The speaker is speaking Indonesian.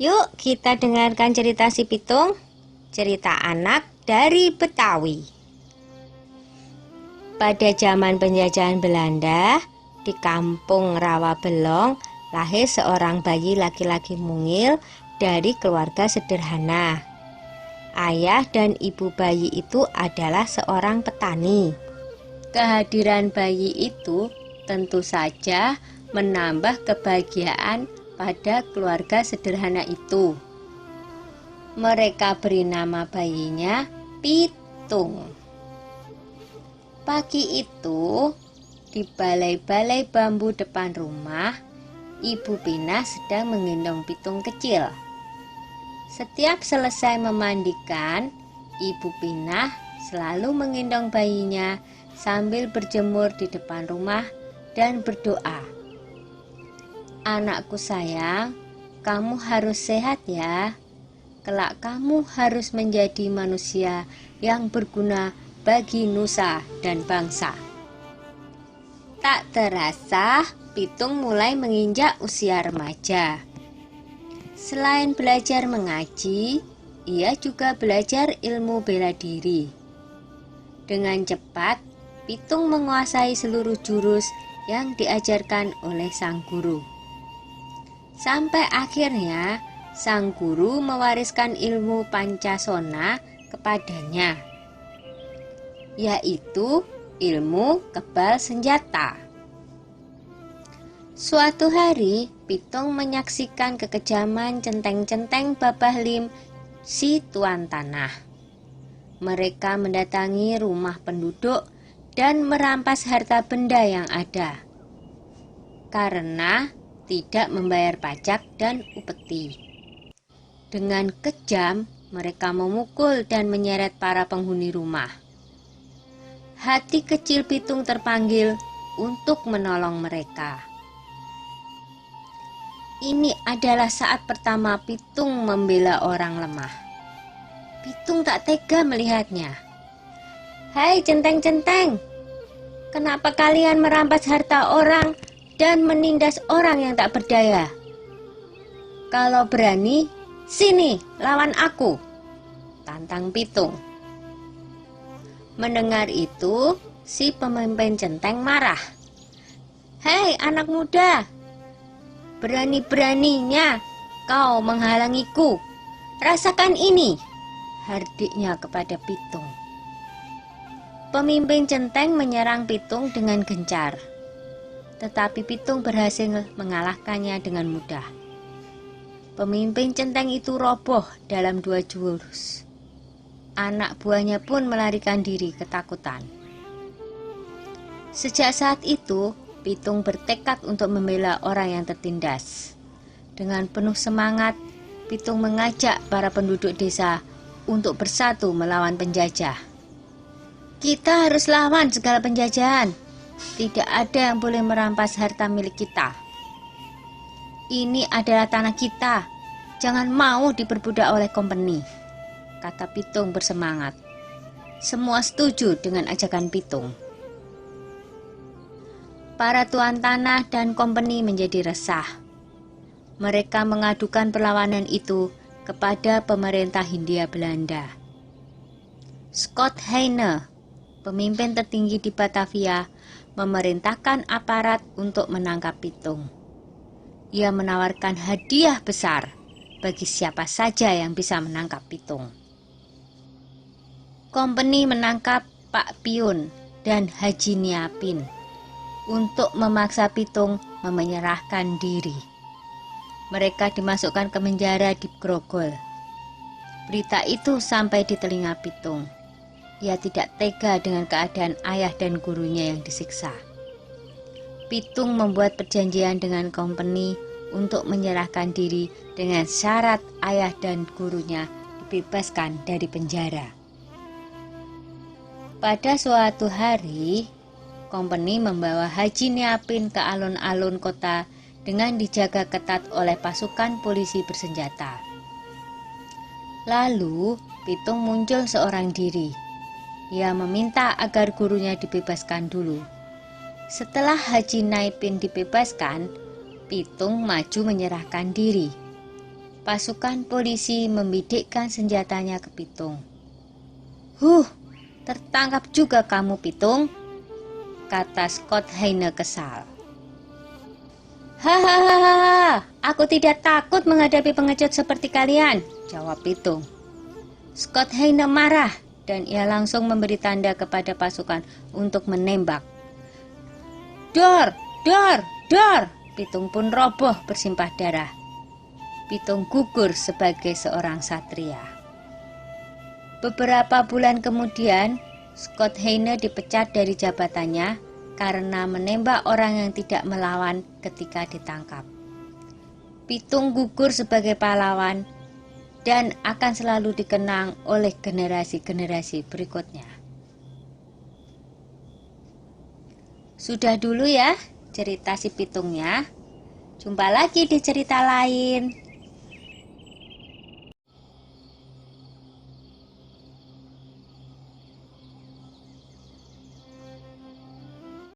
Yuk kita dengarkan cerita si Pitung, cerita anak dari Betawi. Pada zaman penjajahan Belanda, di kampung Rawabelong lahir seorang bayi laki-laki mungil dari keluarga sederhana. Ayah dan ibu bayi itu adalah seorang petani. Kehadiran bayi itu tentu saja menambah kebahagiaan pada keluarga sederhana itu. Mereka beri nama bayinya Pitung. Pagi itu, di balai-balai bambu depan rumah, Ibu Pinah sedang menggendong Pitung kecil. Setiap selesai memandikan, Ibu Pinah selalu menggendong bayinya sambil berjemur di depan rumah dan berdoa. Anakku sayang, kamu harus sehat ya. Kelak kamu harus menjadi manusia yang berguna bagi nusa dan bangsa. Tak terasa, Pitung mulai menginjak usia remaja. Selain belajar mengaji, ia juga belajar ilmu bela diri. Dengan cepat, Pitung menguasai seluruh jurus yang diajarkan oleh sang guru. Sampai akhirnya, sang guru mewariskan ilmu Pancasona kepadanya, yaitu ilmu kebal senjata. Suatu hari, Pitung menyaksikan kekejaman centeng-centeng Babah Lim, si tuan tanah. Mereka mendatangi rumah penduduk dan merampas harta benda yang ada, karena tidak membayar pajak dan upeti. Dengan kejam, mereka memukul dan menyeret para penghuni rumah. Hati kecil Pitung terpanggil untuk menolong mereka. Ini adalah saat pertama Pitung membela orang lemah. Pitung tak tega melihatnya. "Hai centeng-centeng, kenapa kalian merampas harta orang dan menindas orang yang tak berdaya? Kalau berani, sini lawan aku," tantang Pitung. Mendengar itu, si pemimpin centeng marah. "Hei anak muda, berani-beraninya kau menghalangiku. Rasakan ini," hardiknya kepada Pitung. Pemimpin centeng menyerang Pitung dengan gencar, tetapi Pitung berhasil mengalahkannya dengan mudah. Pemimpin centeng itu roboh dalam 2 jurus. Anak buahnya pun melarikan diri ketakutan. Sejak saat itu, Pitung bertekad untuk membela orang yang tertindas. Dengan penuh semangat, Pitung mengajak para penduduk desa untuk bersatu melawan penjajah. "Kita harus lawan segala penjajahan. Tidak ada yang boleh merampas harta milik kita. Ini adalah tanah kita. Jangan mau diperbudak oleh kompeni," kata Pitung bersemangat. Semua setuju dengan ajakan Pitung. Para tuan tanah dan kompeni menjadi resah. Mereka mengadukan perlawanan itu kepada pemerintah Hindia Belanda. Scott Heine, pemimpin tertinggi di Batavia, memerintahkan aparat untuk menangkap Pitung. Ia menawarkan hadiah besar bagi siapa saja yang bisa menangkap Pitung. Kompeni menangkap Pak Piun dan Haji Niapin untuk memaksa Pitung menyerahkan diri. Mereka dimasukkan ke penjara di Grogol. Berita itu sampai di telinga Pitung. Ia tidak tega dengan keadaan ayah dan gurunya yang disiksa. Pitung membuat perjanjian dengan kompeni untuk menyerahkan diri dengan syarat ayah dan gurunya dibebaskan dari penjara. Pada suatu hari, kompeni membawa Haji Niapin ke alun-alun kota dengan dijaga ketat oleh pasukan polisi bersenjata. Lalu, Pitung muncul seorang diri. Ia meminta agar gurunya dibebaskan dulu. Setelah Haji Niapin dibebaskan, Pitung maju menyerahkan diri. Pasukan polisi membidikkan senjatanya ke Pitung. Tertangkap juga kamu, Pitung," kata Scott Heine kesal. "Hahaha, aku tidak takut menghadapi pengecut seperti kalian," jawab Pitung. Scott Heine marah dan ia langsung memberi tanda kepada pasukan untuk menembak. "Dor, dor, dor!" Pitung pun roboh bersimpah darah. Pitung gugur sebagai seorang satria. Beberapa bulan kemudian, Scott Heine dipecat dari jabatannya karena menembak orang yang tidak melawan ketika ditangkap. Pitung gugur sebagai pahlawan dan akan selalu dikenang oleh generasi-generasi berikutnya. Sudah dulu ya cerita si Pitungnya. Jumpa lagi di cerita lain.